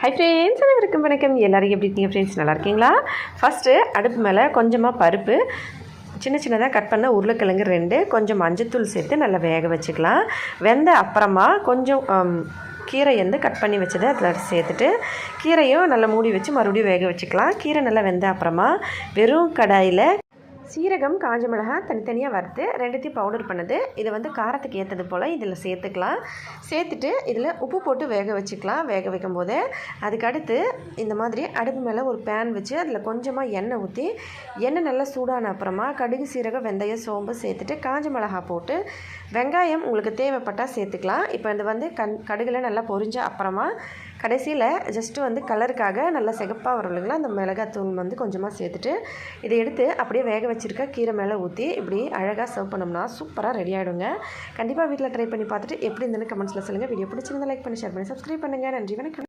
Hi friends, அனைவருக்கும் வணக்கம். எல்லோரும் எப்படி இருக்கீங்க ஃப்ரெண்ட்ஸ்? நல்லா இருக்கீங்களா? ஃபஸ்ட்டு அடுப்பு மேலே கொஞ்சமாக பருப்பு, சின்ன சின்னதாக கட் பண்ண உருளைக்கிழங்கு 2, கொஞ்சம் மஞ்சத்தூள் சேர்த்து நல்லா வேக வச்சுக்கலாம். வெந்த அப்புறமா கொஞ்சம் கீரை வந்து கட் பண்ணி வச்சதை அதில் சேர்த்துட்டு கீரையும் நல்லா மூடி வச்சு மறுபடியும் வேக வச்சுக்கலாம். கீரை நல்லா வெந்த அப்புறமா வெறும் கடாயில் சீரகம், காஞ்ச மிளகாய் தனித்தனியாக வறுத்து ரெண்டுத்தையும் பவுடர் பண்ணது இதை வந்து காரத்துக்கு ஏற்றது போல் இதில் சேர்த்துக்கலாம். சேர்த்துட்டு இதில் உப்பு போட்டு வேக வச்சுக்கலாம். வேக வைக்கும் போதே அதுக்கடுத்து இந்த மாதிரி அடுப்பு மேலே ஒரு பேன் வச்சு அதில் கொஞ்சமாக எண்ணெய் ஊற்றி எண்ணெய் நல்லா சூடான அப்புறமா கடுகு, சீரகம், வெந்தயம், சோம்பு சேர்த்துட்டு காஞ்ச மிளகாய் போட்டு வெங்காயம் உங்களுக்கு தேவைப்பட்டால் சேர்த்துக்கலாம். இப்போ இது வந்து கடுகில் நல்லா பொரிஞ்ச அப்புறமா கடைசியில் ஜஸ்ட்டு வந்து கலருக்காக நல்லா சிகப்பாக வரும் இல்லைங்களா, அந்த மிளகாத்தூள் வந்து கொஞ்சமாக சேர்த்துட்டு இதை எடுத்து அப்படியே வேக வச்சுருக்க கீரை மேலே ஊற்றி இப்படி அழகாக சர்வ் பண்ணோம்னா சூப்பராக ரெடி ஆகிடுங்க. கண்டிப்பாக வீட்டில் ட்ரை பண்ணி பார்த்துட்டு எப்படி இருந்துன்னு கமெண்ட்ஸில் சொல்லுங்கள். வீடியோ பிடிச்சிருந்தா லைக் பண்ணி, ஷேர் பண்ணி, சப்ஸ்கிரைப் பண்ணுங்கள். நன்றி, வணக்கம்.